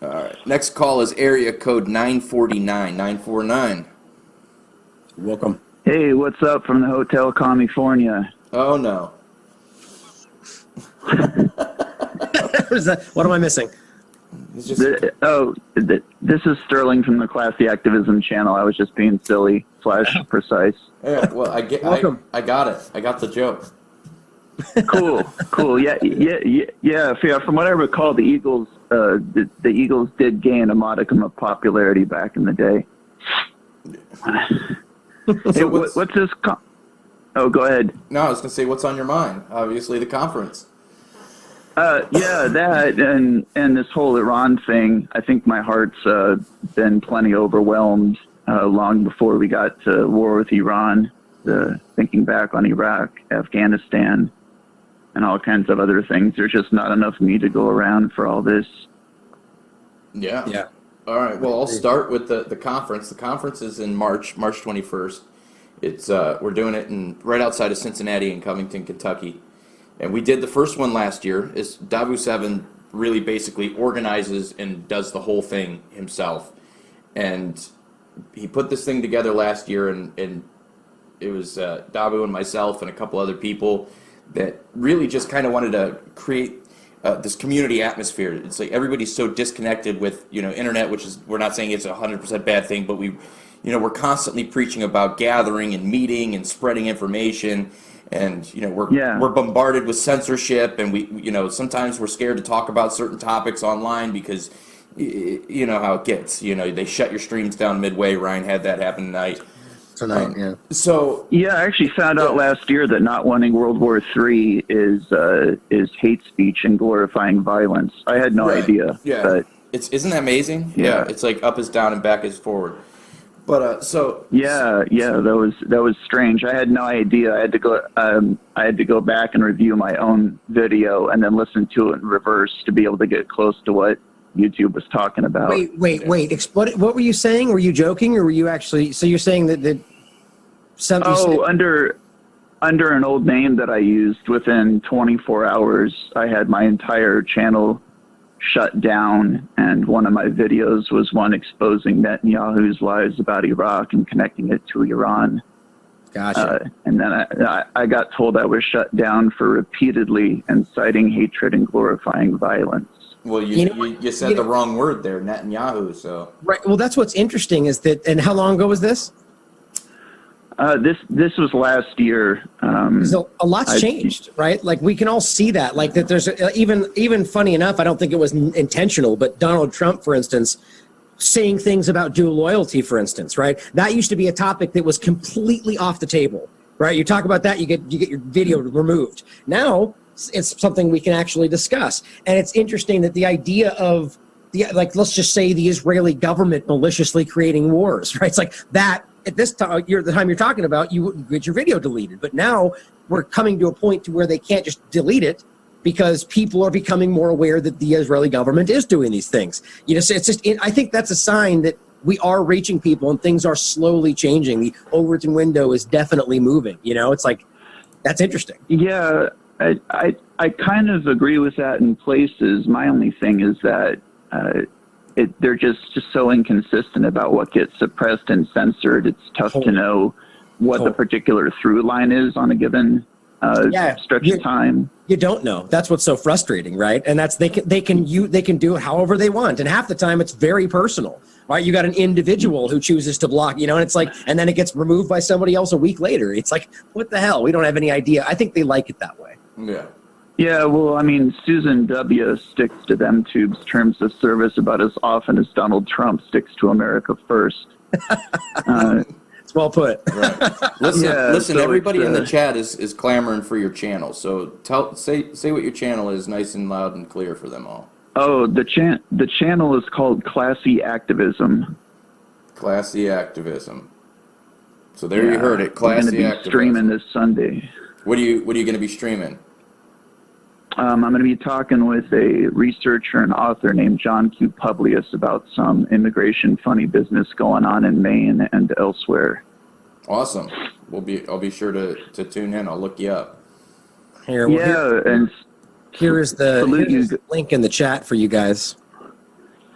All right. Next call is area code 949. 949. Welcome. Hey, what's up from the Hotel California? Oh, no. What am I missing? It's just, This is Sterling from the Classy Activism channel. I was just being silly / precise. yeah, well, I get. Welcome. I got it. I got the joke. Cool. Yeah. From what I recall, the Eagles, the Eagles did gain a modicum of popularity back in the day. Hey, what's this? Oh, go ahead. No, I was gonna say, what's on your mind? Obviously, the conference. Yeah, that and this whole Iran thing. I think my heart's been plenty overwhelmed long before we got to war with Iran. Thinking back on Iraq, Afghanistan, and all kinds of other things. There's just not enough me to go around for all this. Yeah. All right. Well, I'll start with the conference. The conference is in March 21st. It's we're doing it right outside of Cincinnati in Covington, Kentucky. And we did the first one last year. Is Davu 7 really basically organizes and does the whole thing himself. And he put this thing together last year, and it was Davu and myself and a couple other people that really just kind of wanted to create this community atmosphere. It's like everybody's so disconnected with, internet, which is, we're not saying it's 100% bad thing, but we're constantly preaching about gathering and meeting and spreading information. And we're bombarded with censorship, and we sometimes we're scared to talk about certain topics online because you know how it gets. They shut your streams down midway. Ryan had that happen tonight. Yeah. So yeah, I actually found out last year that not wanting World War III is hate speech and glorifying violence. I had no idea. Yeah, but isn't that amazing? Yeah, it's like up is down and back is forward. But that was strange. I had no idea. I had to go back and review my own video and then listen to it in reverse to be able to get close to what YouTube was talking about. Wait. Explain. What were you saying? Were you joking, or were you actually? So you're saying that something? Under an old name that I used, within 24 hours, I had my entire channel shut down, and one of my videos was one exposing Netanyahu's lies about Iraq and connecting it to Iran. Gotcha. And then I got told I was shut down for repeatedly inciting hatred and glorifying violence. Well, you said the wrong word there, Netanyahu. So right. Well, that's what's interesting is that. And how long ago was this? This was last year. So a lot's changed, right? Like we can all see that. Like that, there's even funny enough. I don't think it was intentional, but Donald Trump, for instance, saying things about dual loyalty, for instance, right? That used to be a topic that was completely off the table, right? You talk about that, you get your video removed. Now it's something we can actually discuss, and it's interesting that the idea of let's just say the Israeli government maliciously creating wars, right? It's like that. At this time, the time you're talking about, you get your video deleted. But now we're coming to a point to where they can't just delete it because people are becoming more aware that the Israeli government is doing these things. So it's just. I think that's a sign that we are reaching people and things are slowly changing. The Overton window is definitely moving. It's like that's interesting. Yeah, I kind of agree with that in places. My only thing is that. They're just so inconsistent about what gets suppressed and censored. It's tough to know what the particular through line is on a given stretch of time. You don't know. That's what's so frustrating, right? And that's they can do it however they want, and half the time it's very personal. Right? You got an individual who chooses to block, and it's like, and then it gets removed by somebody else a week later. It's like, what the hell? We don't have any idea. I think they like it that way. Yeah. Yeah, well, I mean, Susan W. sticks to them tubes terms of service about as often as Donald Trump sticks to America first. It's well put. Right. Listen. Everybody in the chat is clamoring for your channel. So say what your channel is, nice and loud and clear for them all. Oh, the channel is called Classy Activism. Classy Activism. So there you heard it. Classy Activism. I'm going to be streaming this Sunday. What are you going to be streaming? I'm going to be talking with a researcher and author named John Q. Publius about some immigration funny business going on in Maine and elsewhere. Awesome. I'll be sure to tune in. I'll look you up. Here is the link in the chat for you guys.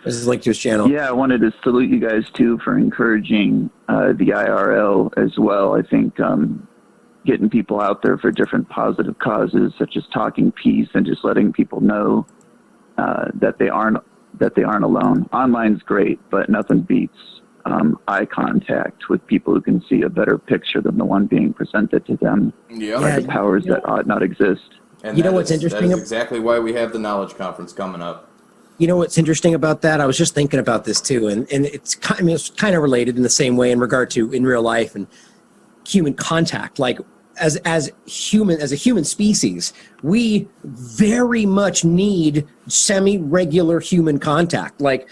This is linked to his channel. Yeah, I wanted to salute you guys too for encouraging the IRL as well. I think getting people out there for different positive causes, such as talking peace and just letting people know that they aren't alone. Online's great, but nothing beats eye contact with people who can see a better picture than the one being presented to them by the powers that ought not exist. And what's interesting? That is exactly why we have the Knowledge Conference coming up. You know what's interesting about that? I was just thinking about this too, and it's kind of related in the same way in regard to in real life and human contact. Like as a human species, we very much need semi-regular human contact. Like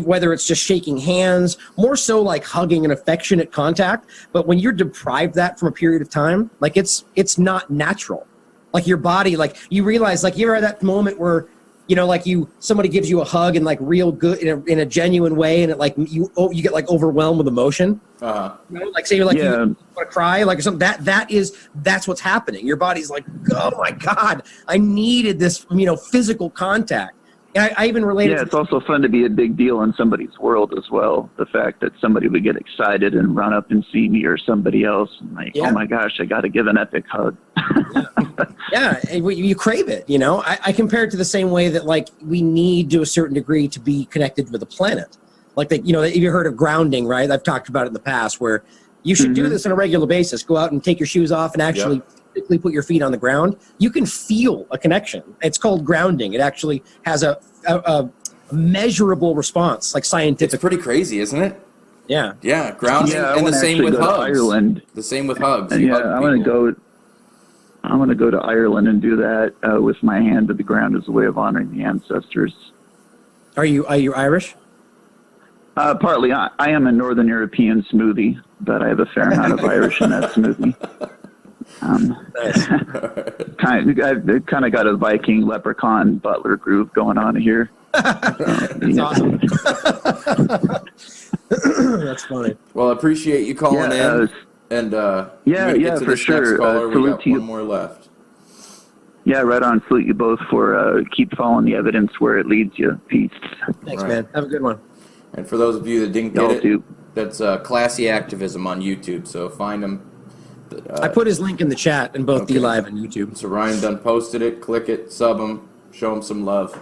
whether it's just shaking hands, more so like hugging and affectionate contact. But when you're deprived that from a period of time, like it's not natural. Like your body, like you realize, like you ever had that moment where, you know, like somebody gives you a hug and like real good in a genuine way, and it like you get like overwhelmed with emotion. You know, like say you're like you want to cry, like or something. That's what's happening. Your body's like, oh my God, I needed this, you know, physical contact. And I even related. Yeah, it's also fun to be a big deal in somebody's world as well. The fact that somebody would get excited and run up and see me or somebody else, and like, oh my gosh, I got to give an epic hug. Yeah, and you crave it, you know. I compare it to the same way that like we need to a certain degree to be connected with the planet. Like that, you know, if you heard of grounding, right? I've talked about it in the past where you should do this on a regular basis. Go out and take your shoes off and actually physically put your feet on the ground. You can feel a connection. It's called grounding. It actually has a measurable response, like scientific. It's pretty crazy, isn't it? Yeah. Yeah, grounding, and the same with hugs. Ireland. The same with hugs. I want to go to Ireland and do that with my hand to the ground as a way of honoring the ancestors. Are you Irish? Partly. I am a Northern European smoothie, but I have a fair amount of Irish in that smoothie. I've kind of got a Viking leprechaun butler groove going on here. That's awesome. That's funny. Well, I appreciate you calling in. And for sure. We got one more left. Yeah, right on. Salute you both for keep following the evidence where it leads you. Peace. Thanks, man. Have a good one. And for those of you that didn't get it, that's Classy Activism on YouTube. So find him. I put his link in the chat in both TLAV and YouTube. So Ryan done posted it. Click it, sub him, show him some love.